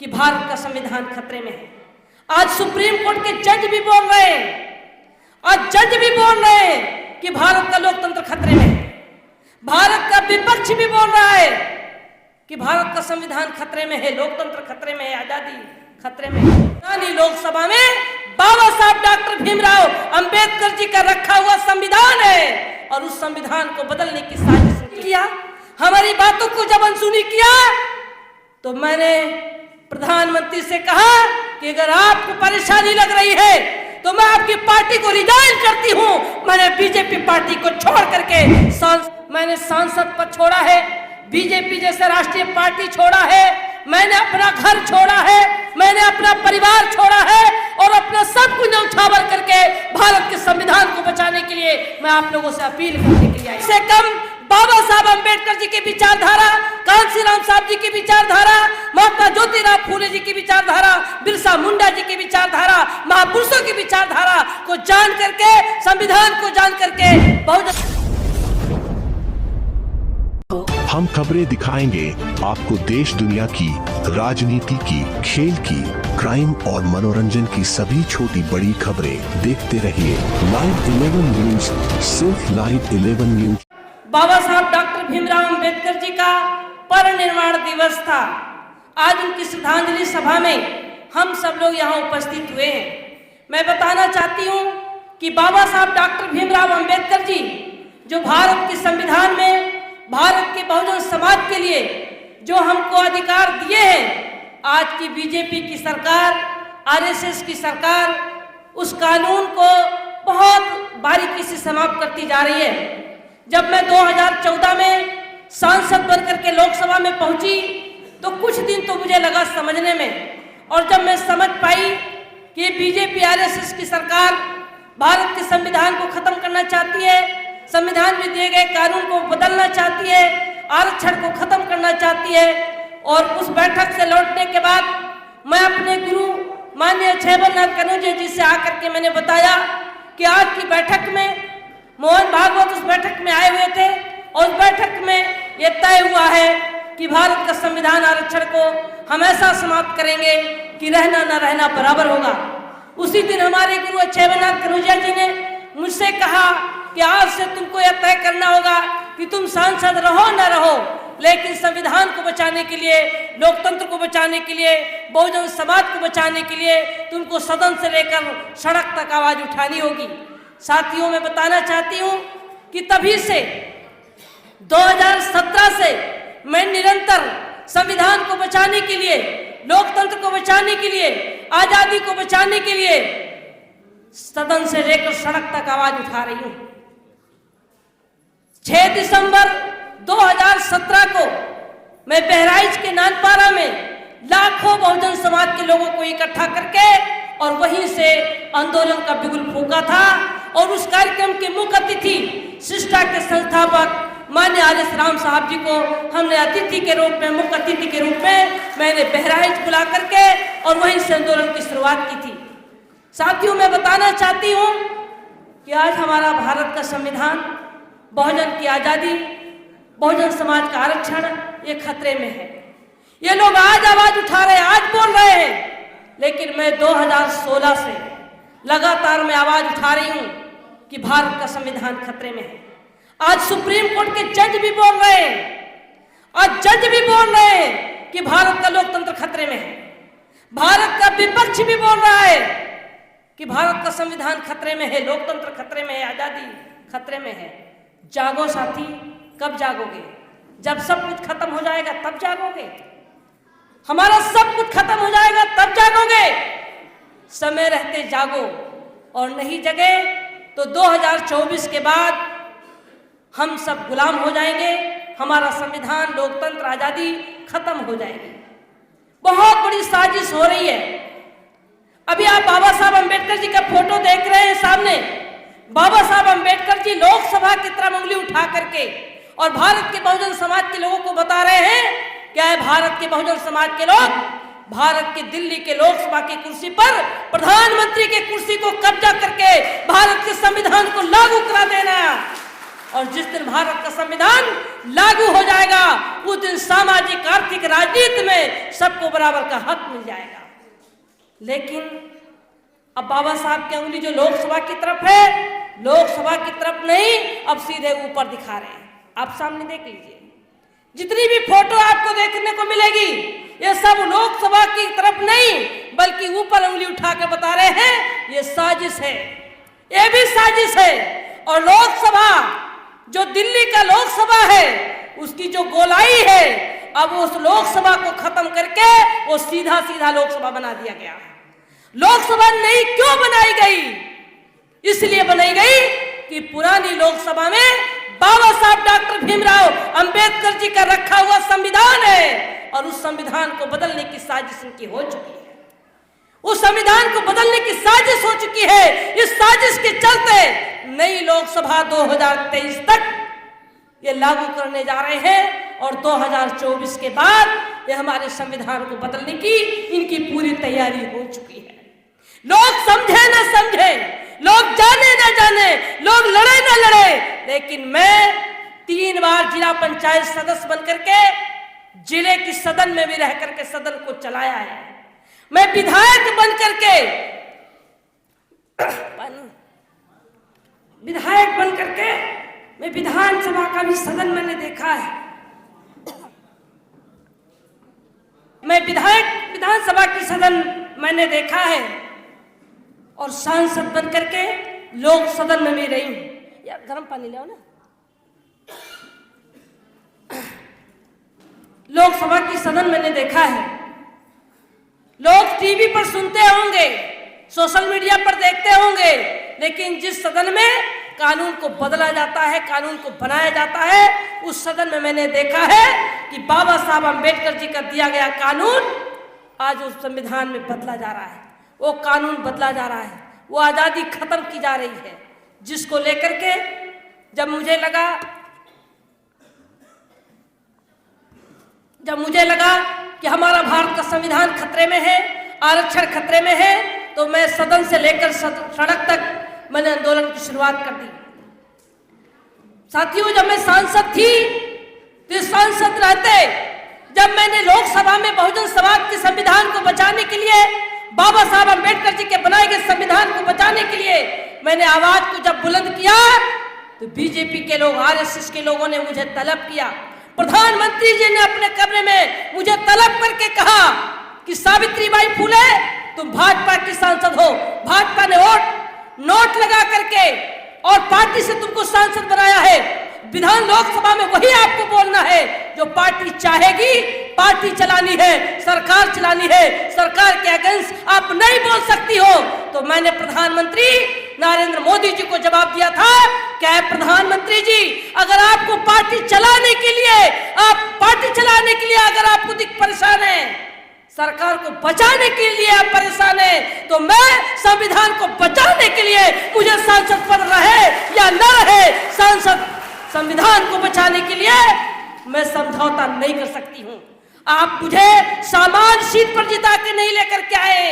कि भारत का संविधान खतरे में है। आज सुप्रीम कोर्ट के जज भी बोल रहे हैं, आज जज भी बोल रहे हैं कि भारत का लोकतंत्र खतरे में है। भारत का विपक्ष भी बोल रहा है कि भारत का संविधान खतरे में है, लोकतंत्र खतरे में है, आजादी खतरे में है। लोकसभा में बाबा साहब डॉक्टर भीमराव अंबेडकर जी का रखा हुआ संविधान है और उस संविधान को बदलने की साजिश किया। हमारी बातों को जब अनसुनी किया तो मैंने प्रधानमंत्री से कहा कि अगर आपको परेशानी लग रही है तो मैं आपकी पार्टी को रिजाइन करती हूं। मैंने बीजेपी पार्टी को छोड़ करके मैंने सांसद पद छोड़ा है, बीजेपी जैसे राष्ट्रीय पार्टी छोड़ा है, मैंने अपना घर छोड़ा है, मैंने अपना परिवार छोड़ा है और अपना सब कुछ न्यौछावर करके भारत के संविधान को बचाने के लिए मैं आप लोगों से अपील करने के लिए आई। इससे कम बाबा साहब अंबेडकर जी की विचारधारा, कांशीराम साहब जी की विचारधारा, महात्मा ज्योतिराव फूले जी की विचारधारा, बिरसा मुंडा जी की विचारधारा, महापुरुषों की विचारधारा को जान करके, संविधान को जान करके बहुत हम खबरें दिखाएंगे आपको देश दुनिया की, राजनीति की, खेल की, क्राइम और मनोरंजन की सभी छोटी बड़ी खबरें। देखते रहिए लाइव 11 न्यूज, सिर्फ लाइव 11 न्यूज। बाबा साहब डॉक्टर भीमराव अंबेडकर जी का परिनिर्वाण दिवस था। आज उनकी श्रद्धांजलि सभा में हम सब लोग यहाँ उपस्थित हुए हैं। मैं बताना चाहती हूँ कि बाबा साहब डॉक्टर भीमराव अंबेडकर जी जो भारत के संविधान में भारत के बहुजन समाज के लिए जो हमको अधिकार दिए हैं, आज की बीजेपी की सरकार, आरएसएस की सरकार उस कानून को बहुत बारीकी से समाप्त करती जा रही है। जब मैं 2014 में सांसद बनकर के लोकसभा में पहुंची तो कुछ दिन तो मुझे लगा समझने में, और जब मैं समझ पाई कि बीजेपी आरएसएस की सरकार भारत के संविधान को खत्म करना चाहती है, संविधान में दिए गए कानून को बदलना चाहती है, आरक्षण को खत्म करना चाहती है, और उस बैठक से लौटने के बाद मैं अपने गुरु माननीय छेबरनाथ कनौजिया जी से आकर के मैंने बताया कि आज की बैठक में मोहन भागवत उस बैठक में आए हुए थे और उस बैठक में ये तय हुआ है कि भारत का संविधान आरक्षण को हम ऐसा समाप्त करेंगे कि रहना न रहना बराबर होगा। उसी दिन हमारे गुरु छेबरनाथ कनौजिया जी ने मुझसे कहा कि आज से तुमको यह तय करना होगा कि तुम सांसद रहो न रहो, लेकिन संविधान को बचाने के लिए, लोकतंत्र को बचाने के लिए, बहुजन समाज को बचाने के लिए तुमको सदन से लेकर सड़क तक आवाज उठानी होगी। साथियों, मैं बताना चाहती हूँ कि तभी से 2017 से मैं निरंतर संविधान को बचाने के लिए, लोकतंत्र को बचाने के लिए, आजादी को बचाने के लिए सदन से लेकर सड़क तक आवाज उठा रही हूँ। 6 दिसंबर 2017 को मैं बहराइच के नानपारा में लाखों बहुजन समाज के लोगों को इकट्ठा करके और वहीं से आंदोलन का बिगुल फूंका था, और उस कार्यक्रम के मुख्य अतिथि शिष्टा के संस्थापक माननीय आर.एस. राम साहब जी को हमने अतिथि के रूप में, मुख्य अतिथि के रूप में मैंने बहराइच बुला करके और वहीं से आंदोलन की शुरुआत की थी। साथियों, मैं बताना चाहती हूँ कि आज हमारा भारत का संविधान, बहुजन की आजादी, बहुजन समाज का आरक्षण ये खतरे में है। ये लोग आज आवाज उठा रहे हैं, आज बोल रहे हैं, लेकिन मैं 2016 से लगातार मैं आवाज उठा रही हूं कि भारत का संविधान खतरे में है। आज सुप्रीम कोर्ट के जज भी बोल रहे हैं, आज जज भी बोल रहे हैं कि भारत का लोकतंत्र खतरे में है। भारत का विपक्ष भी बोल रहा है कि भारत का संविधान खतरे में है, लोकतंत्र खतरे में है, आजादी खतरे में है। जागो साथी, कब जागोगे? जब सब कुछ खत्म हो जाएगा तब जागोगे। हमारा सब कुछ खत्म हो जाएगा तब जागोगे। समय रहते जागो, और नहीं जगे तो 2024 के बाद हम सब गुलाम हो जाएंगे, हमारा संविधान, लोकतंत्र, आजादी खत्म हो जाएगी। बहुत बड़ी साजिश हो रही है। अभी आप बाबा साहब अंबेडकर जी का फोटो देख रहे हैं सामने। बाबा साहब अंबेडकर जी लोकसभा की तरफ उंगली उठा करके और भारत के बहुजन समाज के लोगों को बता रहे हैं, क्या है भारत के बहुजन समाज के लोग, भारत के दिल्ली के लोकसभा की कुर्सी पर प्रधानमंत्री के कुर्सी को कब्जा करके भारत के संविधान को लागू करा देना, और जिस दिन भारत का संविधान लागू हो जाएगा उस दिन सामाजिक आर्थिक राजनीति में सबको बराबर का हक मिल जाएगा। लेकिन अब बाबा साहब की उंगली जो लोकसभा की तरफ है, लोकसभा की तरफ नहीं, अब सीधे ऊपर दिखा रहे हैं। आप सामने देख लीजिए, जितनी भी फोटो आपको देखने को मिलेगी ये सब लोकसभा की तरफ नहीं बल्कि ऊपर उंगली उठा के बता रहे हैं ये साजिश है, ये भी साजिश है। और लोकसभा जो दिल्ली का लोकसभा है उसकी जो गोलाई है, अब उस लोकसभा को खत्म करके वो सीधा सीधा लोकसभा बना दिया गया। लोकसभा नई क्यों बनाई गई? इसलिए बनाई गई कि पुरानी लोकसभा में बाबा साहब डॉक्टर भीमराव अंबेडकर जी का रखा हुआ संविधान है और उस संविधान को बदलने की साजिश इनकी हो चुकी है। उस संविधान को बदलने की साजिश हो चुकी है। इस साजिश के चलते नई लोकसभा 2023 तक ये लागू करने जा रहे हैं और 2024 के बाद ये हमारे संविधान को बदलने की इनकी पूरी तैयारी हो चुकी है। लोग समझे ना समझे, लोग जाने ना जाने, लोग लड़े ना लड़े, लेकिन मैं 3 बार जिला पंचायत सदस्य बनकर के जिले की सदन में भी रह करके सदन को चलाया है। मैं विधायक बनकर के मैं विधानसभा का भी सदन मैंने देखा है। मैं विधानसभा की सदन मैंने देखा है और सांसद बनकर के लोक सदन में भी रही हूं। यार गर्म पानी ले आओ ना। लोकसभा की सदन मैंने देखा है। लोग टीवी पर सुनते होंगे, सोशल मीडिया पर देखते होंगे, लेकिन जिस सदन में कानून को बदला जाता है, कानून को बनाया जाता है, उस सदन में मैंने देखा है कि बाबा साहब अंबेडकर जी का दिया गया कानून आज उस संविधान में बदला जा रहा है। वो कानून बदला जा रहा है, वो आज़ादी खत्म की जा रही है, जिसको लेकर के जब मुझे लगा कि हमारा भारत का संविधान खतरे में है, आरक्षण खतरे में है, तो मैं सदन से लेकर सड़क तक मैंने आंदोलन की शुरुआत कर दी। साथियों, जब मैं सांसद थी तो सांसद रहते जब मैंने लोकसभा में बहुजन समाज के संविधान को बचाने के लिए, बाबा साहब अंबेडकर जी के बनाए गए संविधान को बचाने के लिए मैंने आवाज को जब बुलंद किया तो बीजेपी के लोग, आरएसएस के लोगों ने मुझे तलब किया। प्रधानमंत्री जी ने अपने कमरे में मुझे तलब करके कहा कि सावित्रीबाई फुले तुम भाजपा की सांसद हो, भाजपा ने नोट लगा करके और पार्टी से तुमको सांसद बनाया है। विधान लोकसभा में वही आपको बोलना है जो पार्टी चाहेगी, पार्टी चलानी है, सरकार चलानी है, सरकार के अगेंस्ट आप नहीं बोल सकती हो। तो मैंने प्रधानमंत्री नरेंद्र मोदी जी को जवाब दिया था, क्या है प्रधानमंत्री जी, अगर आपको पार्टी चलाने के लिए अगर आपको परेशान है, सरकार को बचाने के लिए आप परेशान है, तो मैं संविधान को बचाने के लिए मुझे सांसद पद रहे या न रहे, संविधान को बचाने के लिए मैं समझौता नहीं कर सकती हूं। आप मुझे सामान्य सीट पर जिता के नहीं लेकर के आए,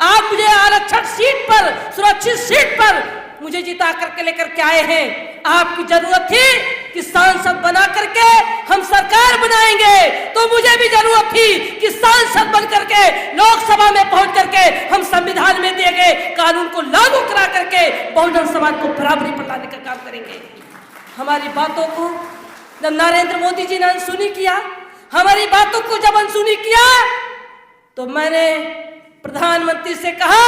आप मुझे आरक्षण सीट पर, सुरक्षित सीट पर मुझे जिता करके लेकर के आए हैं। आपकी जरूरत थी कि सांसद बना करके हम सरकार बनाएंगे, तो मुझे भी जरूरत थी कि सांसद बन करके लोकसभा में पहुंच करके हम संविधान में दिए गए कानून को लागू करा करके बहुजन समाज को बराबरी पर लाने का काम करेंगे। हमारी बातों को जब नरेंद्र मोदी जी ने अनसुनी किया, हमारी बातों को जब अनसुनी किया, तो मैंने प्रधानमंत्री से कहा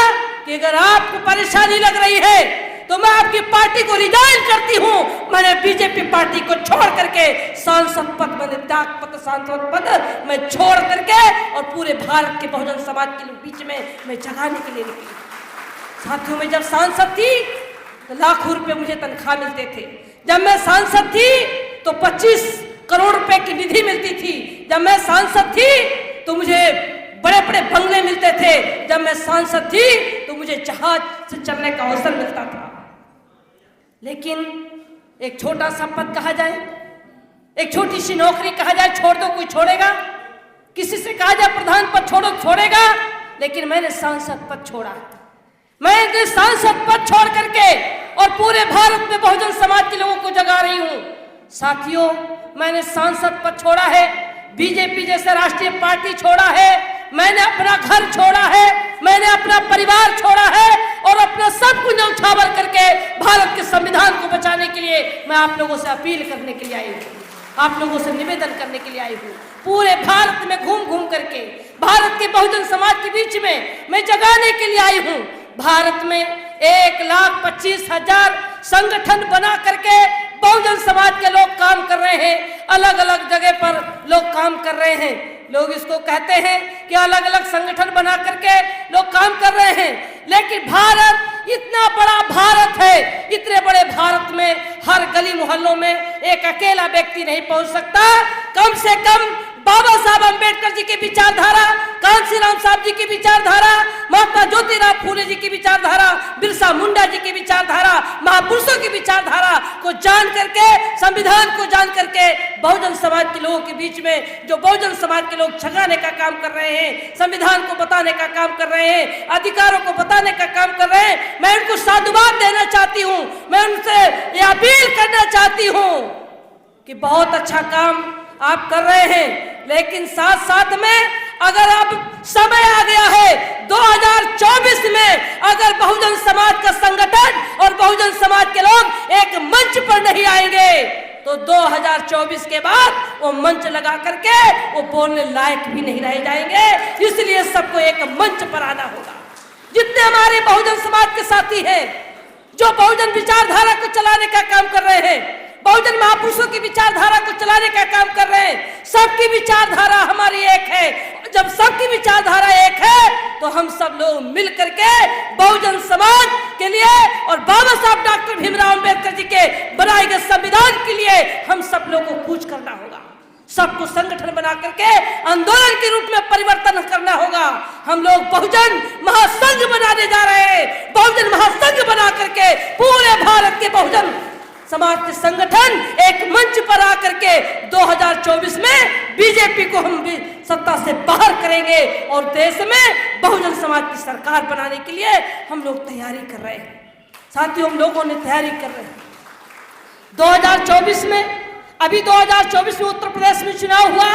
कि अगर आपको परेशानी लग रही है तो मैं आपकी पार्टी को रिजाइन करती हूं। मैंने बीजेपी पार्टी को छोड़ करके सांसद पद, मैंने त्याग पत्र सांसद पद मैं छोड़ करके और पूरे भारत के बहुजन समाज के बीच में मैं जगाने के लिए निकली। साथियों, में जब सांसद थी तो लाखों रुपए मुझे तनख्वाह मिलते थे। जब मैं सांसद थी तो 25 करोड़ रुपए की निधि मिलती थी। जब मैं सांसद थी तो मुझे बड़े बड़े बंगले मिलते थे। जब मैं सांसद थी तो मुझे जहाज से चलने का अवसर मिलता था। लेकिन एक छोटा सा पद कहा जाए, एक छोटी सी नौकरी कहा जाए छोड़ दो, कोई छोड़ेगा? किसी से कहा जाए प्रधान पद छोड़ो, छोड़ेगा? लेकिन मैंने सांसद पद छोड़ा। मैंने सांसद पद छोड़ करके और पूरे भारत में बहुजन समाज के लोगों को जगा रही हूं। साथियों, मैंने सांसद पद छोड़ा है, बीजेपी जैसे राष्ट्रीय पार्टी छोड़ा है, मैंने अपना घर छोड़ा है, मैंने अपना परिवार छोड़ा है और अपना सब कुछ न्यौछावर करके भारत के संविधान को बचाने के लिए मैं आप लोगों से अपील करने के लिए आई हूँ, आप लोगों से निवेदन करने के लिए आई हूँ। पूरे भारत में घूम घूम करके भारत के बहुजन समाज के बीच में मैं जगाने के लिए आई हूँ। भारत में 1,25,000 संगठन बना करके बहुजन समाज के लोग काम कर रहे हैं, अलग अलग जगह पर लोग काम कर रहे हैं। लोग इसको कहते हैं कि अलग अलग संगठन बना करके लोग काम कर रहे हैं, लेकिन भारत इतना बड़ा भारत है, इतने बड़े भारत में हर गली मोहल्लों में एक अकेला व्यक्ति नहीं पहुंच सकता। कम से कम बाबा साहब अंबेडकर जी की विचारधारा, कांशीराम साहब जी की विचारधारा, महात्मा ज्योतिराव फूले जी की विचारधारा, बिरसा मुंडा जी की विचारधारा, महापुरुषों की विचारधारा को जान करके, संविधान को जान करके बहुजन समाज के लोगों के बीच में जो बहुजन समाज के लोग छगाने का काम कर रहे हैं, संविधान को बताने का काम कर रहे हैं, अधिकारों को बताने का काम कर रहे हैं, मैं उनको साधुवाद देना चाहती हूँ। मैं उनसे ये अपील करना चाहती हूँ कि बहुत अच्छा काम आप कर रहे हैं, लेकिन साथ साथ में अगर अब समय आ गया है 2024 में, अगर बहुजन समाज का संगठन और बहुजन समाज के लोग एक मंच पर नहीं आएंगे तो 2024 के बाद वो मंच लगा करके वो बोलने लायक भी नहीं रह जाएंगे। इसलिए सबको एक मंच पर आना होगा। जितने हमारे बहुजन समाज के साथी हैं जो बहुजन विचारधारा को चलाने का काम कर रहे हैं, बहुजन महापुरुषों की विचारधारा को चलाने का काम कर रहे हैं, सबकी विचारधारा हमारी एक है। जब सबकी विचारधारा एक है तो हम सब लोग मिल करके बहुजन समाज के लिए और बाबा साहब डॉक्टर भीमराव अंबेडकर जी के बनाए गए संविधान के लिए हम सब लोगों को कूच करना होगा। सबको संगठन बना करके आंदोलन के रूप में परिवर्तन करना होगा। हम लोग बहुजन महासंघ बनाने जा रहे हैं। बहुजन महासंघ बना करके पूरे भारत के बहुजन समाज के संगठन एक मंच पर आकर के 2024 में बीजेपी को हम भी सत्ता से बाहर करेंगे और देश में बहुजन समाज की सरकार बनाने के लिए हम लोग तैयारी कर रहे हैं। साथियों, हम लोगों ने तैयारी कर रहे हैं 2024 में। अभी 2024 में उत्तर प्रदेश में चुनाव हुआ,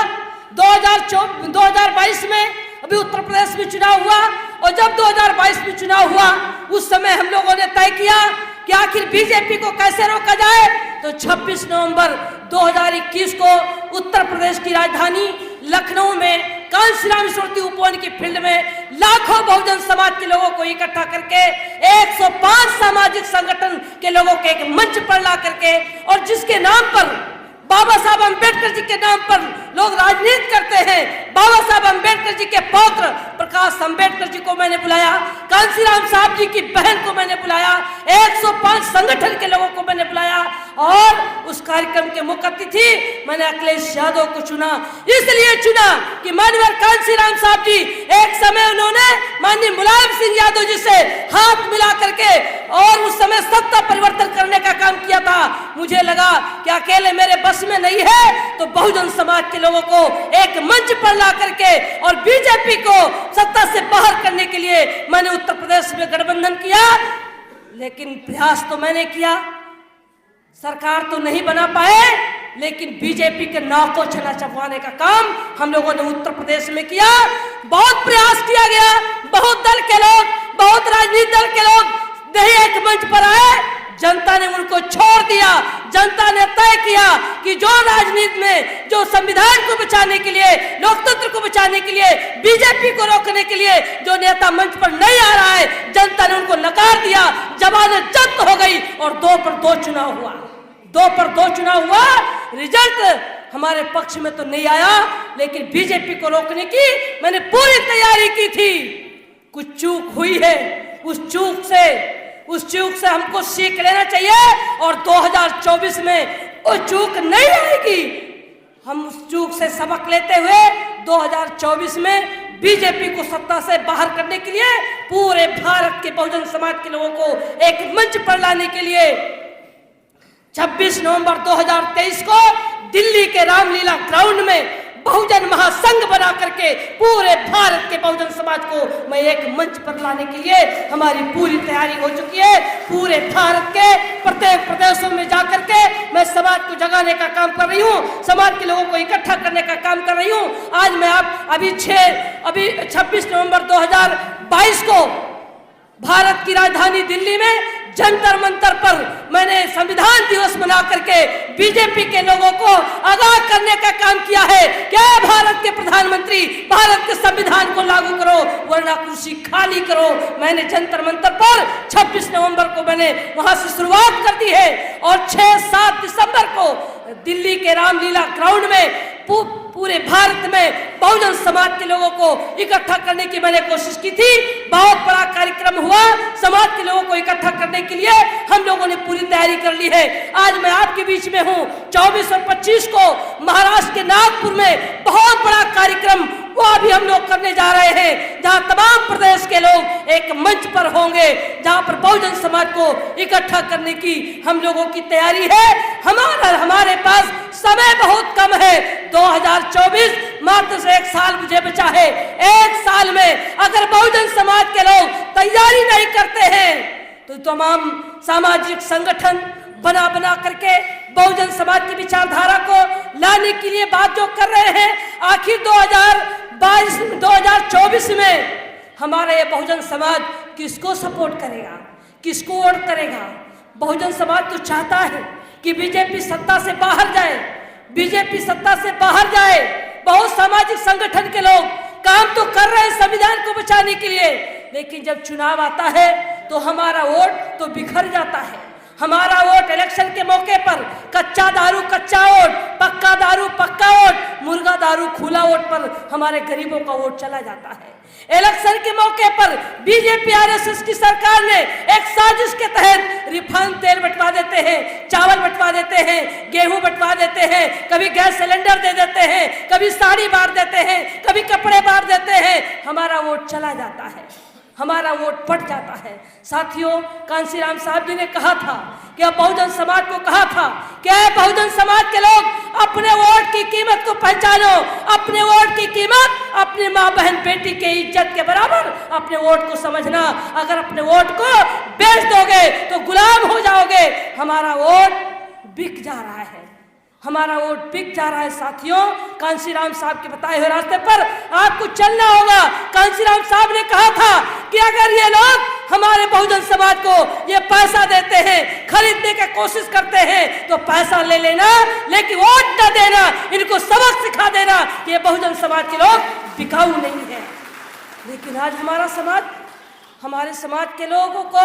2022 में अभी उत्तर प्रदेश में चुनाव हुआ, और जब 2022 में चुनाव हुआ उस समय हम लोगों ने तय किया कि आखिर बीजेपी को कैसे रोका जाए। तो 26 नवंबर 2021 को उत्तर प्रदेश की राजधानी लखनऊ में कांशीराम स्मृति उपवन की फील्ड में लाखों बहुजन समाज के लोगों को इकट्ठा करके 105 सामाजिक संगठन के लोगों के एक मंच पर ला करके, और जिसके नाम पर बाबा साहब अंबेडकर जी के नाम पर लोग राजनीति करते हैं, बाबा साहब अंबेडकर जी के पौत्र प्रकाश अंबेडकर जी को मैंने बुलाया, कांशीराम साहब जी की बहन को मैंने बुलाया, 105 संगठन के लोगों को मैंने बुलाया, और उस कार्यक्रम के मुख्य अतिथि मैंने अखिलेश यादव को चुना। इसलिए चुना कि माननीय कांशीराम साहब जी एक समय उन्होंने माननीय मुलायम सिंह यादव जी से हाथ मिला करके और उस समय सत्ता परिवर्तन करने का काम किया था। मुझे लगा कि अकेले मेरे बस में नहीं है, तो बहुजन समाज के लोगों को एक मंच पर ला करके और बीजेपी को सत्ता से बाहर करने के लिए मैंने उत्तर प्रदेश में गठबंधन किया। लेकिन प्रयास तो मैंने किया, सरकार तो नहीं बना पाए, लेकिन बीजेपी के नाव को छला चबवाने का काम हम लोगों ने उत्तर प्रदेश में किया। बहुत प्रयास किया गया, बहुत दल के लोग, बहुत राजनीतिक दल के लोग नहीं एक मंच पर आए, जनता ने उनको छोड़ दिया। जनता ने तय किया कि जो राजनीति में, जो संविधान को बचाने के लिए, लोकतंत्र को बचाने के लिए, बीजेपी को रोकने के लिए जो नेता मंच पर नहीं आ रहा है, जनता ने उनको नकार दिया, जमानत जब्त हो गई और 2 पर 2 चुनाव हुआ। 2 पर 2 चुनाव हुआ, रिजल्ट हमारे पक्ष में तो नहीं आया, लेकिन बीजेपी को रोकने की मैंने पूरी तैयारी की थी। कुछ चूक हुई है, उस चूक से हमको सीख लेना चाहिए और 2024 में वो चूक नहीं आएगी। हम उस चूक से सबक लेते हुए 2024 में बीजेपी को सत्ता से बाहर करने के लिए पूरे भारत के बहुजन समाज के लोगों को एक मंच पर लाने के लिए 26 नवंबर 2023 को दिल्ली के रामलीला ग्राउंड में बहुजन महासंघ बना करके पूरे भारत के बहुजन समाज को मैं एक मंच पर लाने के लिए हमारी पूरी तैयारी हो चुकी है। पूरे भारत के प्रत्येक प्रदेशों में जाकर के मैं समाज को जगाने का काम कर रही हूँ, समाज के लोगों को इकट्ठा करने का काम कर रही हूँ। आज मैं अभी 26 नवंबर 2022 को भारत की राजधानी दिल्ली में जंतर मंतर पर मैंने संविधान दिवस मना करके बीजेपी के लोगों को आगाह करने का काम किया है। क्या भारत के प्रधानमंत्री भारत के संविधान को लागू करो वरना कुर्सी खाली करो। मैंने जंतर मंतर पर 26 नवंबर को मैंने वहां से शुरुआत कर दी है और 6-7 दिसंबर को दिल्ली के रामलीला ग्राउंड में पूरे भारत में बहुजन समाज के लोगों को इकट्ठा करने की मैंने कोशिश की थी। बहुत बड़ा कार्यक्रम हुआ, समाज के लोगों को इकट्ठा करने के लिए हम लोगों ने पूरी तैयारी कर ली है। आज मैं आपके बीच में हूं। 24 और 25 को महाराष्ट्र के नागपुर में बहुत बड़ा कार्यक्रम वो अभी हम लोग करने जा रहे हैं, जहां तमाम प्रदेश के लोग एक मंच पर होंगे, जहां पर बहुजन समाज को इकट्ठा करने की हम लोगों की तैयारी है। हमारे पास समय बहुत कम है। 2024 मात्र से 1 साल मुझे बचा है। 1 साल में अगर बहुजन समाज के लोग तैयारी नहीं करते हैं तो तमाम सामाजिक संगठन बना करके बहुजन समाज की विचारधारा को लाने के लिए बात जो कर रहे हैं, आखिर 2024 में हमारा ये बहुजन समाज किसको सपोर्ट करेगा, किसको वोट करेगा? बहुजन समाज तो चाहता है कि बीजेपी सत्ता से बाहर जाए, बीजेपी सत्ता से बाहर जाए। बहुत सामाजिक संगठन के लोग काम तो कर रहे हैं संविधान को बचाने के लिए, लेकिन जब चुनाव आता है तो हमारा वोट तो बिखर जाता है। हमारा वोट इलेक्शन के मौके पर कच्चा दारू कच्चा वोट, पक्का दारू पक्का वोट, मुर्गा दारू खुला वोट पर हमारे गरीबों का वोट चला जाता है। इलेक्शन के मौके पर बीजेपी आरएसएस की सरकार ने एक साजिश के तहत रिफाइंड तेल बंटवा देते हैं, चावल बंटवा देते हैं, गेहूं बंटवा देते हैं, कभी गैस सिलेंडर दे देते हैं, कभी साड़ी बांट देते हैं, कभी कपड़े बांट देते हैं। हमारा वोट चला जाता है, हमारा वोट पट जाता है। साथियों, कांसीराम साहब जी ने कहा था कि बहुजन समाज को कहा था कि बहुजन समाज के लोग अपने वोट की कीमत को पहचानो। अपने वोट की कीमत अपनी माँ बहन बेटी के इज्जत के बराबर अपने वोट को समझना। अगर अपने वोट को बेच दोगे तो गुलाम हो जाओगे। हमारा वोट बिक जा रहा है, हमारा वोट बिक जा रहा है। साथियों, कांसीराम साहब के बताए हुए रास्ते पर आपको चलना होगा। कांसीराम साहब ने कहा था कि अगर ये लोग हमारे बहुजन समाज को ये पैसा देते हैं, खरीदने की कोशिश करते हैं, तो पैसा ले लेना, लेकिन वोट न देना। इनको सबक सिखा देना कि ये बहुजन समाज के लोग बिकाऊ नहीं है। लेकिन आज हमारा समाज, हमारे समाज के लोगों को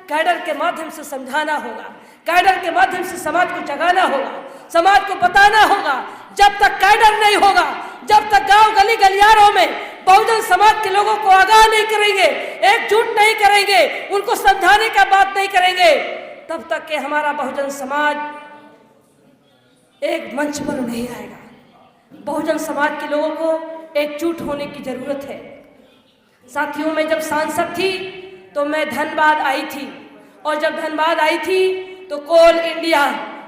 कैडर के माध्यम से समझाना होगा, कैडर के माध्यम से समाज को जगाना होगा, समाज को बताना होगा। जब तक कैडर नहीं होगा, जब तक गांव गली गलियारों में बहुजन समाज के लोगों को आगाह नहीं करेंगे, एकजुट नहीं करेंगे, उनको समझाने का बात नहीं करेंगे, तब तक के हमारा बहुजन समाज एक मंच पर नहीं आएगा। बहुजन समाज के लोगों को एकजुट होने की जरूरत है। साथियों, मैं जब सांसद थी तो मैं धनबाद आई थी, और जब धनबाद आई थी तो कोल इंडिया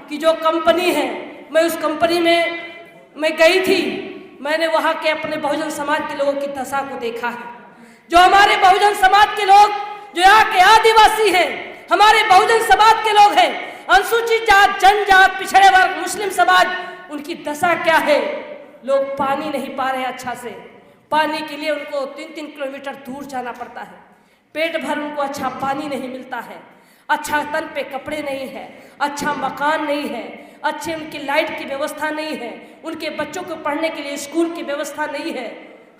की जो कंपनी है, मैं उस कंपनी में मैं गई थी। मैंने वहाँ के अपने बहुजन समाज के लोगों की दशा को देखा है। जो हमारे बहुजन समाज के लोग, जो यहाँ के आदिवासी हैं, हमारे बहुजन समाज के लोग हैं, अनुसूचित जात, जनजात, पिछड़े वर्ग, मुस्लिम समाज, उनकी दशा क्या है? लोग पानी नहीं पा रहे अच्छा से। पानी के लिए उनको 3-3 किलोमीटर दूर जाना पड़ता है। पेट भर उनको अच्छा पानी नहीं मिलता है, अच्छा तन पे कपड़े नहीं है, अच्छा मकान नहीं है, अच्छे उनकी लाइट की व्यवस्था नहीं है, उनके बच्चों को पढ़ने के लिए स्कूल की व्यवस्था नहीं है।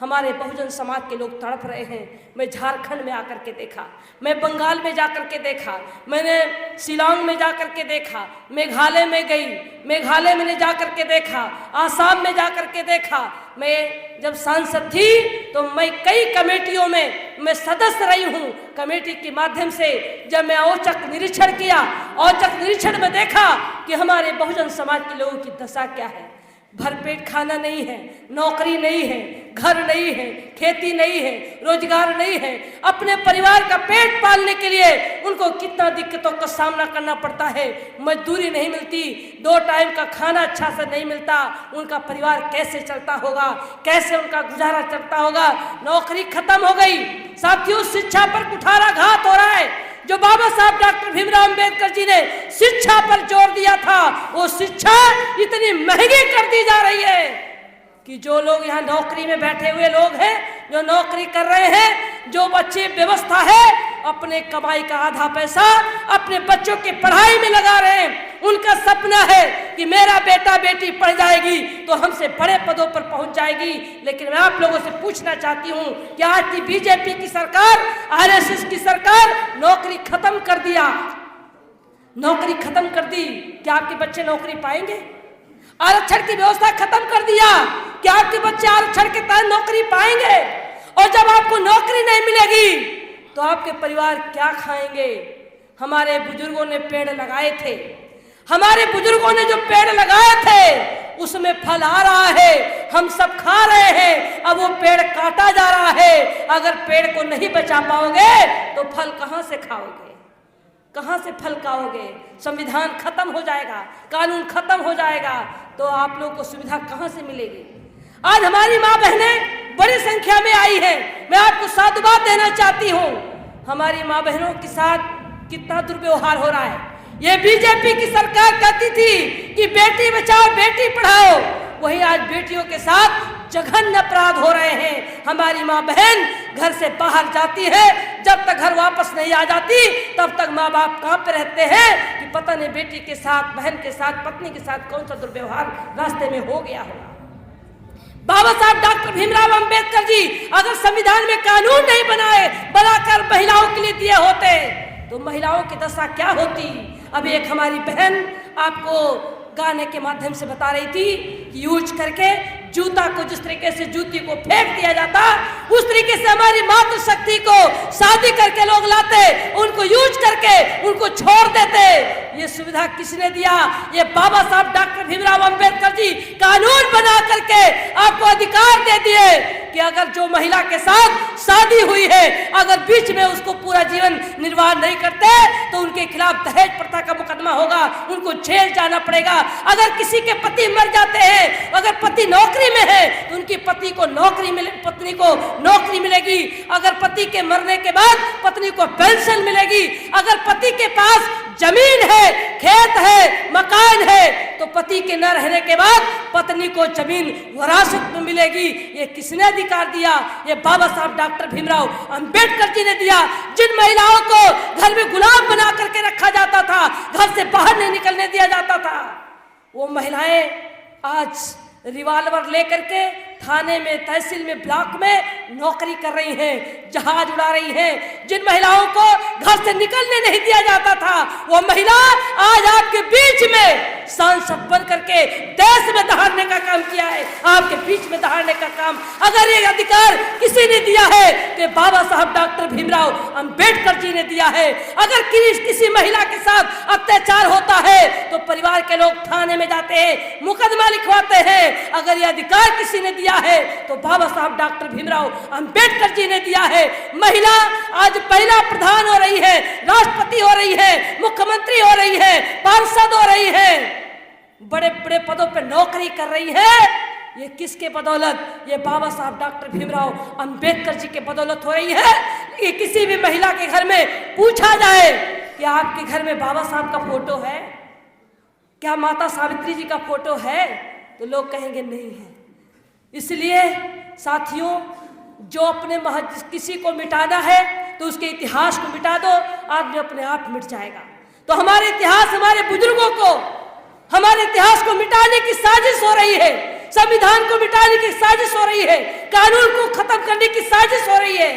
हमारे बहुजन समाज के लोग तड़प रहे हैं। मैं झारखंड में आकर के देखा, मैं बंगाल में जाकर के देखा, मैंने शिलांग में जाकर के देखा, मेघालय में गई, मेघालय में जाकर के देखा, आसाम में जाकर के देखा। मैं जब सांसद थी तो मैं कई कमेटियों में मैं सदस्य रही हूँ। कमेटी के माध्यम से जब मैं औचक निरीक्षण किया, औचक निरीक्षण में देखा कि हमारे बहुजन समाज के लोगों की दशा क्या है। भरपेट खाना नहीं है, नौकरी नहीं है, घर नहीं है, खेती नहीं है, रोजगार नहीं है। अपने परिवार का पेट पालने के लिए उनको कितना दिक्कतों का सामना करना पड़ता है। मजदूरी नहीं मिलती, 2 टाइम का खाना अच्छा से नहीं मिलता, उनका परिवार कैसे चलता होगा, कैसे उनका गुजारा चलता होगा। नौकरी खत्म हो गई। साथियों, शिक्षा पर कुठाराघात हो रहा है। जो बाबा साहब डॉक्टर भीमराव अंबेडकर जी ने शिक्षा पर जोर दिया था, वो शिक्षा इतनी महंगी कर दी जा रही है कि जो लोग यहाँ नौकरी में बैठे हुए लोग हैं, जो नौकरी कर रहे हैं, जो बच्चे व्यवस्था है अपने कमाई का आधा पैसा अपने बच्चों की पढ़ाई में लगा रहे हैं। उनका सपना है कि मेरा बेटा बेटी पढ़ जाएगी तो हमसे बड़े पदों पर पहुंच जाएगी। लेकिन मैं आप लोगों से पूछना चाहती हूं कि आज की बीजेपी की सरकार, आरएसएस की सरकार नौकरी खत्म कर दिया, नौकरी खत्म कर दी। क्या आपके बच्चे नौकरी पाएंगे? आरक्षण की व्यवस्था खत्म कर दिया, क्या आपके बच्चे आरक्षण के तहत नौकरी पाएंगे? और जब आपको नौकरी नहीं मिलेगी तो आपके परिवार क्या खाएंगे? हमारे बुजुर्गों ने पेड़ लगाए थे, हमारे बुजुर्गों ने जो पेड़ लगाए थे उसमें फल आ रहा है, हम सब खा रहे हैं। अब वो पेड़ काटा जा रहा है। अगर पेड़ को नहीं बचा पाओगे तो फल कहां से खाओगे, कहां से फल खाओगे? संविधान खत्म हो जाएगा, कानून खत्म हो जाएगा तो आप लोगों को सुविधा कहां से मिलेगी? आज हमारी माँ बहनें बड़ी संख्या में आई है। मैं आपको साधुवाद देना चाहती हूँ। हमारी माँ बहनों के साथ कितना दुर्व्यवहार हो रहा है। ये बीजेपी की सरकार कहती थी कि बेटी बचाओ बेटी पढ़ाओ, वहीं आज बेटियों के साथ जघन्य अपराध हो रहे हैं। हमारी माँ बहन घर से बाहर जाती है, जब तक घर वापस नहीं आ जाती तब तक माँ बाप कहाँ पे रहते हैं कि पता नहीं बेटी के साथ, बहन के साथ, पत्नी के साथ कौन सा दुर्व्यवहार रास्ते में हो गया होगा। बाबा साहब डॉक्टर भीमराव अंबेडकर जी अगर संविधान में कानून नहीं बनाकर महिलाओं के लिए दिए होते तो महिलाओं की दशा क्या होती? अभी एक हमारी बहन आपको गाने के माध्यम से बता रही थी कि यूज करके जूता को जिस तरीके से जूती को फेंक दिया जाता, उस तरीके से हमारी मातृशक्ति को शादी करके लोग लाते, उनको यूज करके उनको छोड़ देते। ये सुविधा किसने दिया? ये बाबा साहब डॉक्टर भीमराव अंबेडकर जी कानून बना करके आपको अधिकार दे दिए कि अगर जो महिला के साथ शादी हुई है, अगर बीच में उसको पूरा जीवन निर्वाह नहीं करते तो उनके खिलाफ दहेज प्रथा का मुकदमा होगा, उनको जेल जाना पड़ेगा। अगर किसी के पति मर जाते हैं, अगर पति नौकरी में है तो उनकी पत्नी को नौकरी मिलेगी। अगर पति के मरने के बाद पत्नी को पेंशन मिलेगी। अगर पति के पास जमीन है, खेत है, मकान है तो पति के न रहने के बाद पत्नी को जमीन विरासत में मिलेगी। ये किसने अधिकार दिया? ये बाबा साहब डॉक्टर भीमराव अंबेडकर जी ने दिया। जिन महिलाओं को घर में गुलाम बना करके रखा जाता था, घर से बाहर नहीं निकलने दिया जाता था, वो महिलाएं आज रिवाल्वर लेकर के थाने में, तहसील में, ब्लॉक में नौकरी कर रही हैं, जहाज उड़ा रही हैं। जिन महिलाओं को घर से निकलने नहीं दिया जाता था, वो महिला आज आपके बीच में सांसद बन करके देश में दहाड़ने का काम किया है, आपके बीच में दहाड़ने का काम। अगर ये अधिकार किसी ने दिया है तो बाबा साहब डॉक्टर भीमराव अंबेडकर जी ने दिया है। अगर किसी महिला के साथ अत्याचार होता है तो परिवार के लोग थाने में जाते हैं, मुकदमा लिखवाते हैं। अगर ये अधिकार किसी ने दिया है तो बाबा साहब डॉक्टर भीमराव अंबेडकर जी ने दिया है। महिला आज महिला प्रधान हो रही है, राष्ट्रपति हो रही है, मुख्यमंत्री हो रही है, पार्षद हो रही है, बड़े बड़े पदों पर नौकरी कर रही है। ये किसके बदौलत? ये बाबा साहब डॉक्टर भीमराव अंबेडकर जी के बदौलत हो रही है। ये किसी भी महिला के घर में पूछा जाए कि आपके घर में बाबा साहब का फोटो है क्या, माता सावित्री जी का फोटो है, तो लोग कहेंगे नहीं है। इसलिए साथियों, जो अपने किसी को मिटाना है तो उसके इतिहास को मिटा दो, आदमी अपने आप मिट जाएगा। तो हमारे इतिहास, हमारे बुजुर्गों को, हमारे इतिहास को मिटाने की साजिश हो रही है, संविधान को मिटाने की साजिश हो रही है, कानून को खत्म करने की साजिश हो रही है।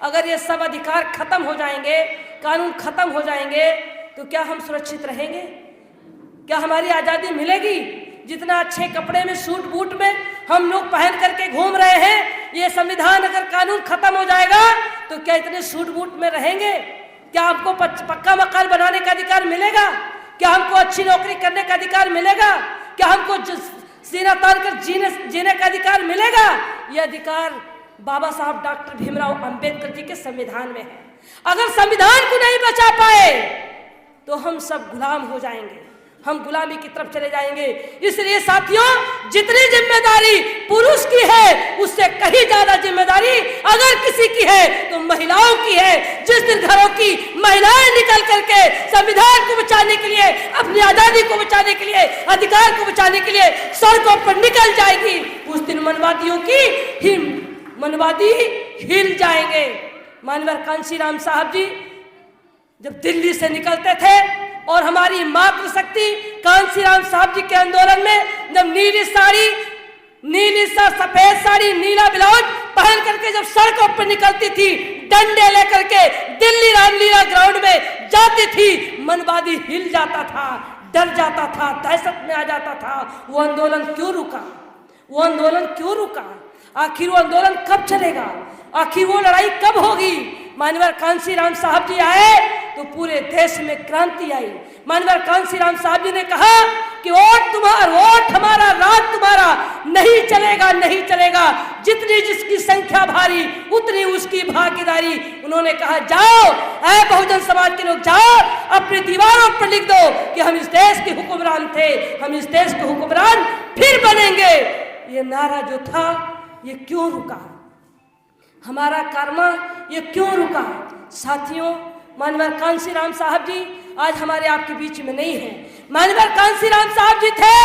अगर ये सब अधिकार खत्म हो जाएंगे, कानून खत्म हो जाएंगे तो क्या हम सुरक्षित रहेंगे? क्या हमारी आज़ादी मिलेगी? जितना अच्छे कपड़े में, सूट बूट में हम लोग पहन करके घूम रहे हैं, ये संविधान अगर कानून खत्म हो जाएगा तो क्या इतने सूट बूट में रहेंगे? क्या हमको पक्का मकान बनाने का अधिकार मिलेगा? क्या हमको अच्छी नौकरी करने का अधिकार मिलेगा? क्या हमको सीना तान कर जीने का अधिकार मिलेगा। यह अधिकार बाबा साहब डॉक्टर भीमराव अंबेडकर जी के संविधान में है। अगर संविधान को नहीं बचा पाए तो हम सब गुलाम हो जाएंगे, हम गुलामी की तरफ चले जाएंगे। इसलिए साथियों, जितनी जिम्मेदारी पुरुष की है उससे कहीं ज्यादा जिम्मेदारी अगर किसी की है तो महिलाओं की है। जिस दिन घरों की महिलाएं निकल करके संविधान को बचाने के लिए, अपनी आजादी को बचाने के लिए, अधिकार को बचाने के लिए सड़कों पर निकल जाएगी, उस दिन मनवादी हिल जाएंगे। मानवर कांशीराम साहब जी जब दिल्ली से निकलते थे और हमारी मातृशक्ति कांशीराम साहब जी के आंदोलन में जब सफेद साड़ी, नीला ब्लाउज पहन करके जब सड़कों पर निकलती थी, डंडे लेकर के दिल्ली रामलीला ग्राउंड में जाती थी, मनवादी हिल जाता था, डर जाता था, दहशत में आ जाता था। वो आंदोलन क्यों रुका? वो आंदोलन क्यों रुका? आखिर वो आंदोलन कब चलेगा? आखिर वो लड़ाई कब होगी? मानवर कांशीराम साहब जी आए तो पूरे देश में क्रांति आई। मानवर कांशीराम साहब जी ने कहा कि वोट हमारा, राज तुम्हारा, नहीं चलेगा, नहीं चलेगा। जितनी जिसकी संख्या भारी उतनी उसकी भागीदारी। उन्होंने कहा जाओ ऐ बहुजन समाज के लोग, जाओ अपनी दीवारों पर लिख दो कि हम इस देश के हुक्मरान थे, हम इस देश के हुक्मरान फिर बनेंगे। ये नारा जो था ये क्यों रुका? हमारा कर्मा ये क्यों रुका? साथियों, मानवर कांशीराम साहब जी आज हमारे आपके बीच में नहीं है। मानवर कांशीराम साहब जी थे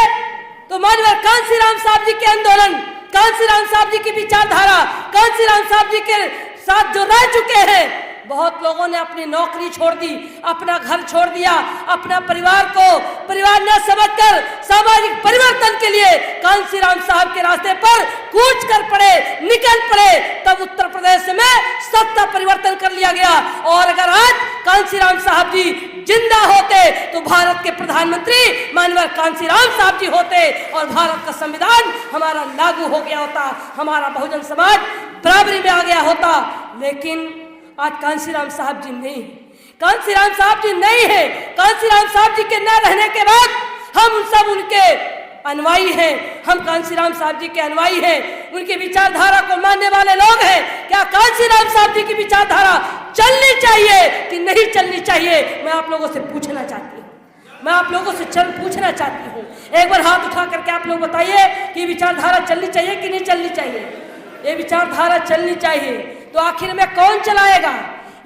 तो मानवर कांशीराम साहब जी के आंदोलन, कांशीराम साहब जी की विचारधारा, कांशीराम साहब जी के साथ जो रह चुके हैं, बहुत लोगों ने अपनी नौकरी छोड़ दी, अपना घर छोड़ दिया, अपना परिवार को परिवार न समझकर सामाजिक परिवर्तन के लिए कांशीराम साहब के रास्ते पर कूच कर पड़े, निकल पड़े। तब उत्तर प्रदेश में सत्ता परिवर्तन कर लिया गया। और अगर आज कांशीराम साहब जी जिंदा होते तो भारत के प्रधानमंत्री मानवर कांशीराम साहब जी होते और भारत का संविधान हमारा लागू हो गया होता, हमारा बहुजन समाज बराबरी में आ गया होता। लेकिन आज कांशीराम साहब जी नहीं है, कांशीराम साहब जी नहीं है। कांशीराम साहब जी के न रहने के बाद हम सब उनके अनुयायी हैं, हम कांशीराम साहब जी के अनुयायी हैं, उनकी विचारधारा को मानने वाले लोग हैं। क्या कांशीराम साहब जी की विचारधारा चलनी चाहिए कि नहीं चलनी चाहिए? मैं आप लोगों से पूछना चाहती हूँ, मैं आप लोगों से पूछना चाहती हूँ। एक बार हाथ उठा करके आप लोग बताइए कि विचारधारा चलनी चाहिए कि नहीं चलनी चाहिए? ये विचारधारा चलनी चाहिए तो आखिर में कौन चलाएगा?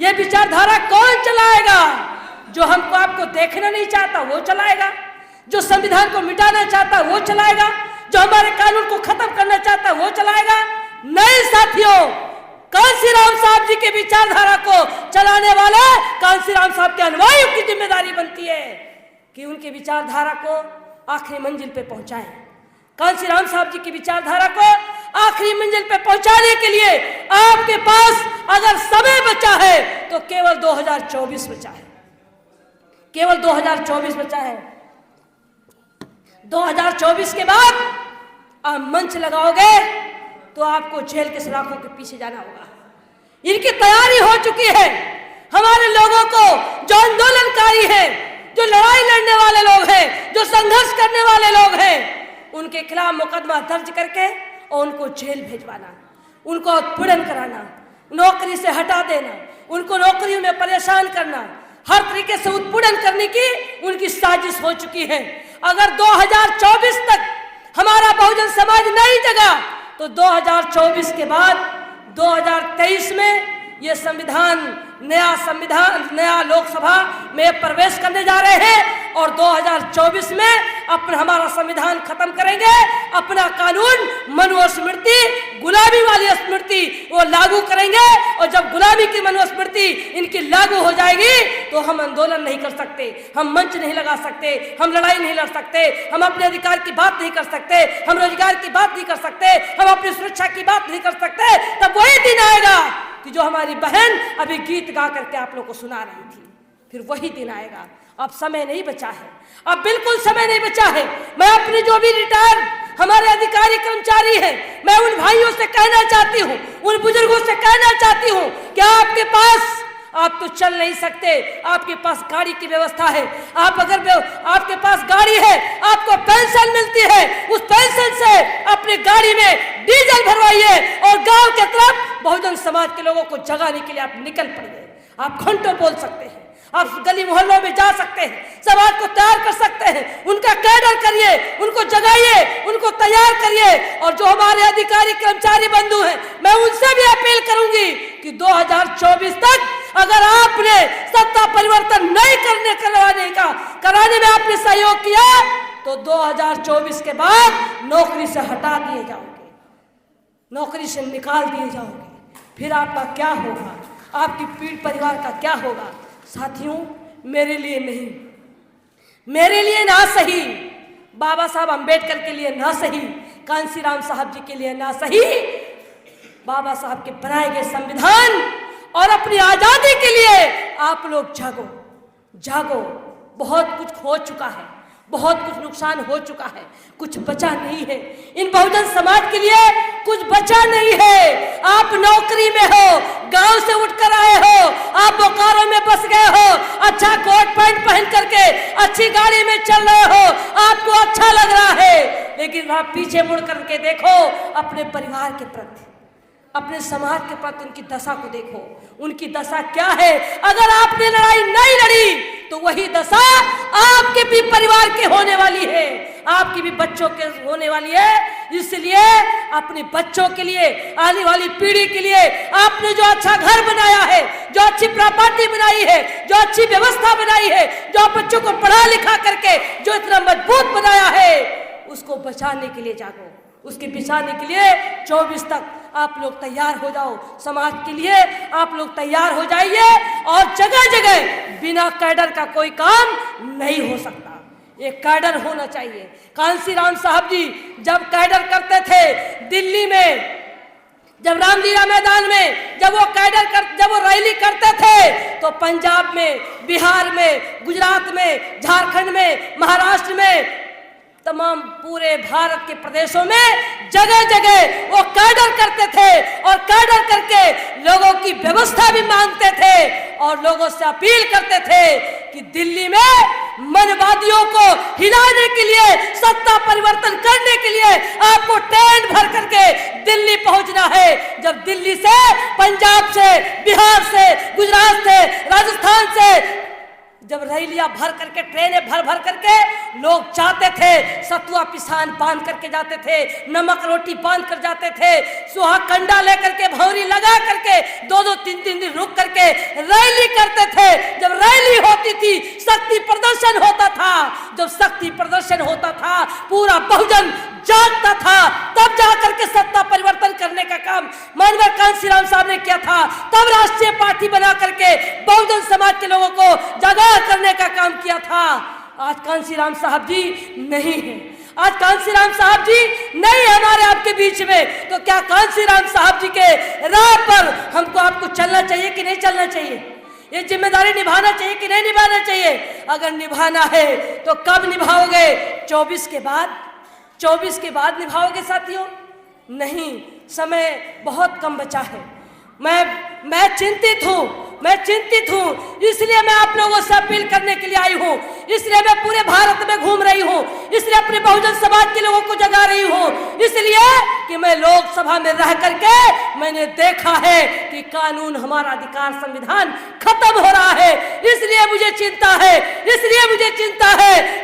ये विचारधारा कौन चलाएगा? जो हमको आपको देखना नहीं चाहता वो चलाएगा, जो संविधान को मिटाना चाहता वो चलाएगा, जो हमारे कानून को खत्म करना चाहता वो चलाएगा? नहीं साथियों, कांशीराम साहब जी के विचारधारा को चलाने वाले कांशीराम साहब के अनुयायियों की जिम्मेदारी बनती है कि उनके विचारधारा को आखिरी मंजिल पे पहुंचाएं। कांशीराम साहब जी की विचारधारा को आखिरी मंजिल पे पहुंचाने के लिए आपके पास अगर समय बचा है तो केवल 2024 बचा है, केवल 2024 बचा है। 2024 के बाद आप मंच लगाओगे तो आपको जेल के सलाखों के पीछे जाना होगा। इनकी तैयारी हो चुकी है। हमारे लोगों को जो आंदोलनकारी हैं, जो लड़ाई लड़ने वाले लोग हैं, जो संघर्ष करने वाले लोग हैं, उनके खिलाफ मुकदमा दर्ज करके और उनको जेल भेजवाना, उनको उत्पीड़न कराना, नौकरी से हटा देना, उनको नौकरियों में परेशान करना, हर तरीके से उत्पीड़न करने की उनकी साजिश हो चुकी है। अगर 2024 तक हमारा बहुजन समाज नहीं जगा तो 2024 के बाद 2023 में ये नया लोकसभा में प्रवेश करने जा रहे हैं और 2024 में हमारा संविधान खत्म करेंगे, अपना कानून मनुस्मृति, गुलामी वाली स्मृति वो लागू करेंगे। और जब गुलामी की मनुस्मृति इनकी लागू हो जाएगी तो हम आंदोलन नहीं कर सकते, हम मंच नहीं लगा सकते, हम लड़ाई नहीं लड़ सकते, हम अपने अधिकार की बात नहीं कर सकते, हम रोजगार की बात नहीं कर सकते, हम अपनी सुरक्षा की बात नहीं कर सकते। तब वही दिन आएगा कि जो हमारी बहन अभी गीत गा करके आप लोग को सुना रही थी, फिर वही दिन आएगा। अब समय नहीं बचा है, अब बिल्कुल समय नहीं बचा है। मैं अपने जो भी रिटायर हमारे अधिकारी कर्मचारी हैं, मैं उन भाइयों से कहना चाहती हूँ, उन बुजुर्गों से कहना चाहती हूँ कि आपके पास आप तो चल नहीं सकते, आपके पास गाड़ी की व्यवस्था है, आप अगर आपके पास गाड़ी है, आपको पेंशन मिलती है, उस पेंशन से अपनी गाड़ी में डीजल भरवाइए और गांव के तरफ बहुजन समाज के लोगों को जगाने के लिए आप निकल पड़िए। आप घंटों बोल सकते हैं, आप गली मोहल्लों में जा सकते हैं, समाज को तैयार कर सकते हैं, उनका कैडर करिए, उनको जगाइए, उनको तैयार करिए। और जो हमारे अधिकारी कर्मचारी बंधु हैं, मैं उनसे भी अपील करूंगी कि 2024 तक अगर आपने सत्ता परिवर्तन नहीं कराने में आपने सहयोग किया तो 2024 के बाद नौकरी से हटा दिए जाओगे, नौकरी से निकाल दिए जाओगे। फिर आपका क्या होगा, आपकी पीढ़ी परिवार का क्या होगा? साथियों, मेरे लिए नहीं, मेरे लिए ना सही, बाबा साहब अंबेडकर के लिए ना सही, कांसीराम साहब जी के लिए ना सही, बाबा साहब के बनाए गए संविधान और अपनी आजादी के लिए आप लोग जागो, जागो। बहुत कुछ हो चुका है, बहुत कुछ नुकसान हो चुका है, कुछ बचा नहीं है। इन बहुजन समाज के लिए कुछ बचा नहीं है। आप नौकरी में हो, गांव से उठकर आए हो, आप बोकारो में बस गए हो, अच्छा कोट पैंट पहन करके अच्छी गाड़ी में चल रहे हो, आपको अच्छा लग रहा है, लेकिन आप पीछे मुड़ करके देखो, अपने परिवार के प्रति, अपने समाज के प्रति उनकी दशा को देखो, उनकी दशा क्या है। अगर आपने लड़ाई नहीं लड़ी तो वही दशा आपके भी परिवार के होने वाली है, आपकी भी बच्चों के होने वाली है। इसलिए अपने बच्चों के लिए, आने वाली पीढ़ी के लिए आपने जो अच्छा घर बनाया है, जो अच्छी प्रॉपर्टी बनाई है, जो अच्छी व्यवस्था बनाई है, जो बच्चों को पढ़ा लिखा करके जो इतना मजबूत बनाया है, उसको बचाने के लिए जागो, उसके बचाने के लिए 24 तक आप लोग तैयार हो जाओ। समाज के लिए आप लोग तैयार हो जाइए और जगह जगह बिना कैडर का कोई काम नहीं हो सकता, एक कैडर होना चाहिए। कांसीराम साहब जी जब कैडर करते थे दिल्ली में, जब रामलीला मैदान में जब वो रैली करते थे तो पंजाब में, बिहार में, गुजरात में, झारखंड में, महाराष्ट्र में, तमाम पूरे भारत के प्रदेशों में जगह जगह वो कैडर करते थे और कैडर करके लोगों की व्यवस्था भी मांगते थे और लोगों से अपील करते थे कि दिल्ली में मनवादियों को हिलाने के लिए, सत्ता परिवर्तन करने के लिए आपको ट्रेन भर करके दिल्ली पहुंचना है। जब दिल्ली से, पंजाब से, बिहार से, गुजरात से, राजस्थान से जब रैलियां भर करके, ट्रेनें भर भर करके लोग जाते थे, सतुआ पिसान बांध करके जाते थे, नमक रोटी बांध कर जाते थे, सुहाग कंडा लेकर के, भौरी लगा करके 2-2, 3-3 दिन रुक करके रैली करते थे। जब रैली होती थी, शक्ति प्रदर्शन होता था, जब शक्ति प्रदर्शन होता था, पूरा बहुजन जागता था, तब जाकर के सत्ता परिवर्तन करने का काम माननीय कांसीराम साहब ने किया था। तब राष्ट्रीय पार्टी बना करके बहुजन समाज के लोगों को जगा करने का काम किया था। आज कांसीराम साहब जी नहीं है, आज कांसीराम साहब जी नहीं हमारे आपके बीच में, तो क्या कांसीराम साहब जी के राह पर हमको आपको चलना चाहिए कि नहीं चलना चाहिए? ये जिम्मेदारी निभाना चाहिए कि नहीं निभाना चाहिए? अगर निभाना है तो कब निभाओगे? 24 के बाद? 24 के बाद निभाओगे साथियों? नहीं, समय बहुत कम बचा है। मैं चिंतित हूँ, इसलिए मैं आप लोगों से अपील करने के लिए आई हूँ, इसलिए मैं पूरे भारत में घूम रही हूँ, इसलिए अपने बहुजन समाज के लोगों को जगा रही हूँ, इसलिए कि मैं लोकसभा में रह करके मैंने देखा है कि कानून, हमारा अधिकार, संविधान खत्म हो रहा है। इसलिए मुझे चिंता है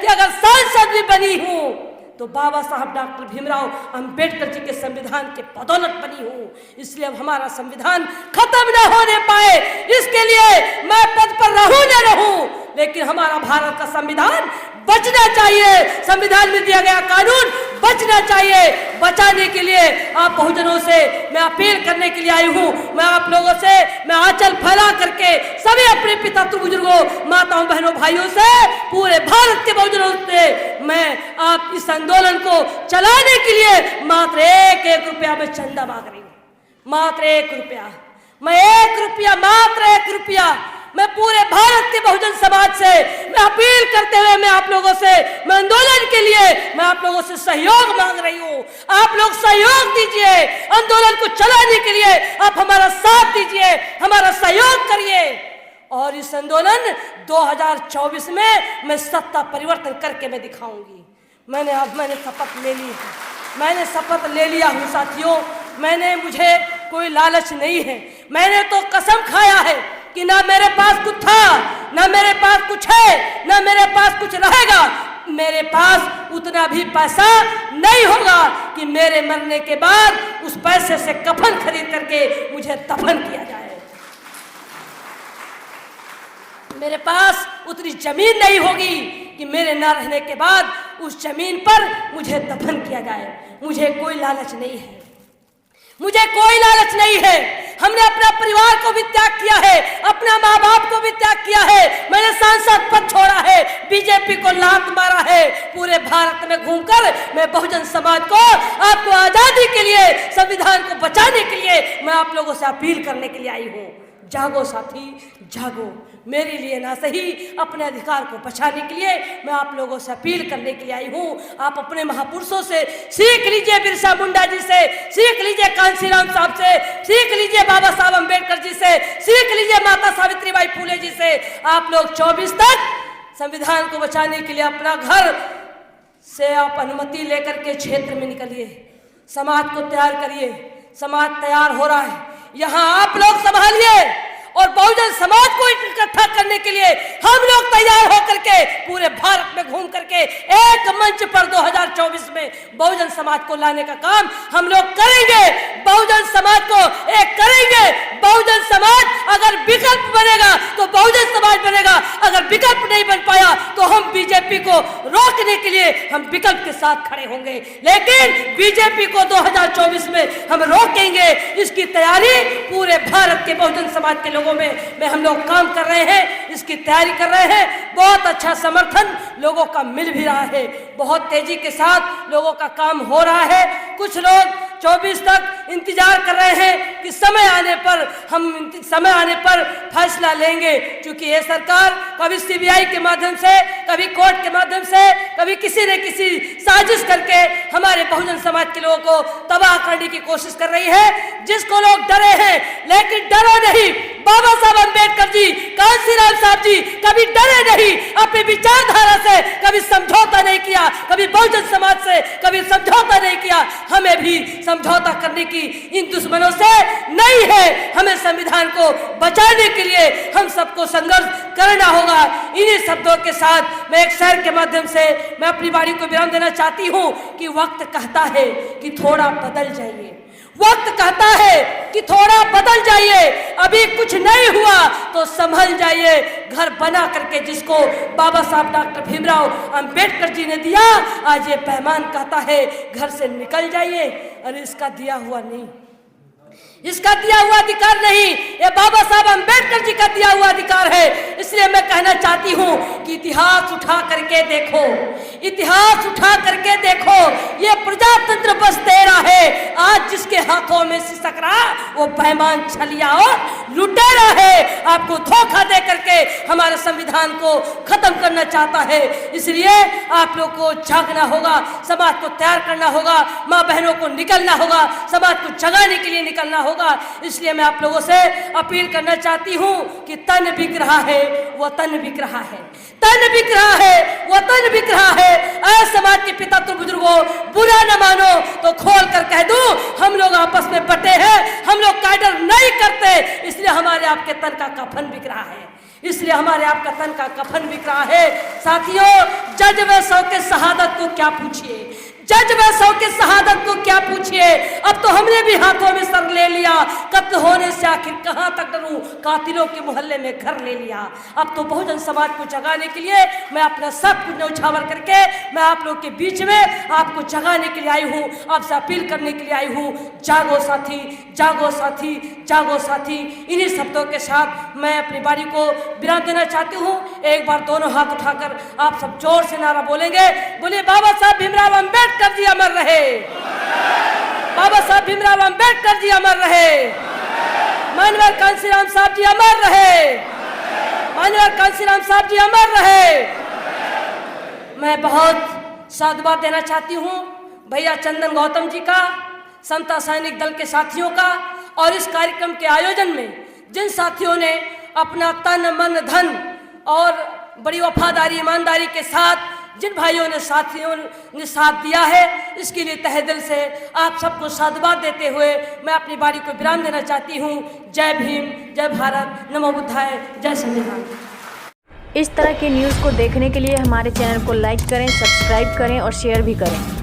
कि अगर सांसद भी बनी हूँ तो बाबा साहब डॉक्टर भीमराव अंबेडकर जी के संविधान के बदौलत बनी हूँ। इसलिए अब हमारा संविधान खत्म न होने पाए, इसके लिए मैं पद पर रहूं न रहूं, लेकिन हमारा भारत का संविधान बचना चाहिए, संविधान में दिया गया कानून बचना चाहिए। बचाने के लिए आप बहुजनों से मैं अपील करने के लिए आई हूँ। मैं आप लोगों से मैं आंचल फैला करके सभी अपने पिता बुजुर्गों, माताओं, बहनों, भाइयों से, पूरे भारत के बहुजनों से मैं आप इस आंदोलन को चलाने के लिए मात्र 1 रुपया में चंदा मांग रही हूँ। मात्र 1 रुपया, मैं 1 रुपया, मात्र 1 रुपया मैं पूरे भारत के बहुजन समाज से मैं अपील करते हुए मैं आप लोगों से, मैं आंदोलन के लिए मैं आप लोगों से सहयोग मांग रही हूँ। आप लोग सहयोग दीजिए, आंदोलन को चलाने के लिए आप हमारा साथ दीजिए, हमारा सहयोग करिए। और इस आंदोलन 2024 में मैं सत्ता परिवर्तन करके मैं दिखाऊंगी। मैंने शपथ ले ली है, मैंने शपथ ले लिया हूँ साथियों। मुझे कोई लालच नहीं है। मैंने तो कसम खाया है कि ना मेरे पास कुछ था, ना मेरे पास कुछ है, ना मेरे पास कुछ रहेगा। मेरे पास उतना भी पैसा नहीं होगा कि मेरे मरने के बाद उस पैसे से कफन खरीद करके मुझे दफन किया जाए। मेरे पास उतनी जमीन नहीं होगी कि मेरे न रहने के बाद उस जमीन पर मुझे दफन किया जाए। मुझे कोई लालच नहीं है, मुझे कोई लालच नहीं है। हमने अपना परिवार को भी त्याग किया है, अपना माँ बाप को भी त्याग किया है। मैंने सांसद पद छोड़ा है, बीजेपी को लात मारा है। पूरे भारत में घूमकर मैं बहुजन समाज को, आपको आजादी के लिए, संविधान को बचाने के लिए मैं आप लोगों से अपील करने के लिए आई हूँ। जागो साथी, जागो। मेरे लिए ना सही, अपने अधिकार को बचाने के लिए मैं आप लोगों से अपील करने के लिए आई हूँ। आप अपने महापुरुषों से सीख लीजिए, बिरसा मुंडा जी से सीख लीजिए, कांशीराम साहब से सीख लीजिए, बाबा साहब अम्बेडकर जी से सीख लीजिए, माता सावित्रीबाई फुले जी से। आप लोग 24 तक संविधान को बचाने के लिए अपना घर से आप अनुमति लेकर के क्षेत्र में निकलिए, समाज को तैयार करिए। समाज तैयार हो रहा है, यहाँ आप लोग संभालिए और बहुजन समाज को इकट्ठा करने के लिए हम लोग तैयार होकर के पूरे भारत में घूम करके एक मंच पर 2024 में बहुजन समाज को लाने का काम हम लोग करेंगे। बहुजन समाज को एक करेंगे। बहुजन समाज अगर विकल्प बनेगा तो बहुजन समाज बनेगा, अगर विकल्प नहीं बन पाया तो हम बीजेपी को रोकने के लिए हम विकल्प के साथ खड़े होंगे। लेकिन बीजेपी को 2024 में हम रोकेंगे। इसकी तैयारी पूरे भारत के बहुजन समाज के लोगों में हम लोग काम कर रहे हैं, इसकी तैयारी कर रहे हैं। बहुत अच्छा समर्थन लोगों का मिल भी रहा है, बहुत तेजी के साथ लोगों का काम हो रहा है। कुछ लोग 24 तक इंतजार कर रहे हैं कि समय आने पर फैसला लेंगे, क्योंकि ये सरकार कभी सीबीआई के माध्यम से, कभी कोर्ट के माध्यम से, कभी किसी न किसी साजिश करके हमारे बहुजन समाज के लोगों को तबाह करने की कोशिश कर रही है। जिसको लोग डरे हैं, लेकिन डरो नहीं। बाबा साहब अम्बेडकर जी, कांशीराम साहब जी कभी डरे नहीं, अपनी विचारधारा से कभी समझौता नहीं किया, कभी बहुजन समाज से कभी समझौता नहीं किया। हमें भी समझौता करने की इन दुश्मनों से नहीं है। हमें संविधान को बचाने के लिए हम सबको संघर्ष करना होगा। इन्हीं शब्दों के साथ मैं एक शेर के माध्यम से मैं अपनी वाणी को विराम देना चाहती हूँ कि वक्त कहता है कि थोड़ा बदल जाइए, वक्त कहता है कि थोड़ा बदल जाइए। अभी कुछ नहीं हुआ तो संभल जाइए। घर बना करके जिसको बाबा साहब डॉक्टर भीमराव अंबेडकर जी ने दिया, आज ये पैमान कहता है घर से निकल जाइए। अरे इसका दिया हुआ नहीं, इसका दिया हुआ अधिकार नहीं, ये बाबा साहब अम्बेडकर जी का दिया हुआ अधिकार है। इसलिए मैं कहना चाहती हूँ कि इतिहास उठा करके देखो, इतिहास उठा करके देखो। ये प्रजातंत्र बस तेरा है। आज जिसके हाथों में सिसक रहा वो बेईमान छलिया और लुटेरा है। आपको धोखा दे करके हमारे संविधान को खत्म करना चाहता है। इसलिए आप लोग को जागना होगा, समाज को तैयार करना होगा, माँ बहनों को निकलना होगा, समाज को जगाने के लिए निकलना होगा। इसलिए मैं आप लोगों से अपील करना चाहती हूँ कि तन बिक रहा है, वो तन बिक रहा है, तन बिक रहा है, वो तन बिक रहा है। ऐ समाज के पिता तो बुजुर्गों, बुरा न मानो तो खोल कर कह दूं, हम लोग आपस में बटे हैं, हम लोग कायदर नहीं करते। इसलिए हमारे आपके तन का कफन बिक रहा है, इसलिए हमारे आपका तन का कफन बिक रहा है। साथियों, जज वैसव के शहादत को क्या पूछिए, जज वैसव के शहादत को क्या पूछिए। अब तो हमने भी हाथों में सर ले लिया, कत्ल होने से आखिर कहां तक डरूं, कातिलों के मोहल्ले में घर ले लिया। अब तो बहुजन समाज को जगाने के लिए मैं अपना सब कुछ न्यौछावर करके मैं आप लोग के बीच में आपको जगाने के लिए आई हूँ, आपसे अपील करने के लिए आई हूँ। जागो साथी, जागो साथी, जागो साथी। इन्हीं शब्दों के साथ मैं अपनी बारी को विराम देना चाहती हूँ। एक बार दोनों हाथ उठाकर आप सब जोर से नारा बोलेंगे, बोले बाबा साहब भीमराव अम्बेडकर जी अमर रहे, बाबा साहब भीमराव अम्बेडकर जी अमर रहे, माननीय कांशीराम साहब जी अमर रहे, माननीय कांशीराम साहब जी अमर रहे। मैं बहुत साधुवाद देना चाहती हूँ भैया चंदन गौतम जी का, समता सैनिक दल के साथियों का, और इस कार्यक्रम के आयोजन में जिन साथियों ने अपना तन मन धन और बड़ी वफादारी ईमानदारी के साथ जिन भाइयों ने साथियों ने साथ दिया है, इसके लिए तहे दिल से आप सबको साधुवाद देते हुए मैं अपनी बारी को विराम देना चाहती हूँ। जय भीम, जय भारत, नमो बुद्धाय, जय संविधान। इस तरह की न्यूज़ को देखने के लिए हमारे चैनल को लाइक करें, सब्सक्राइब करें और शेयर भी करें।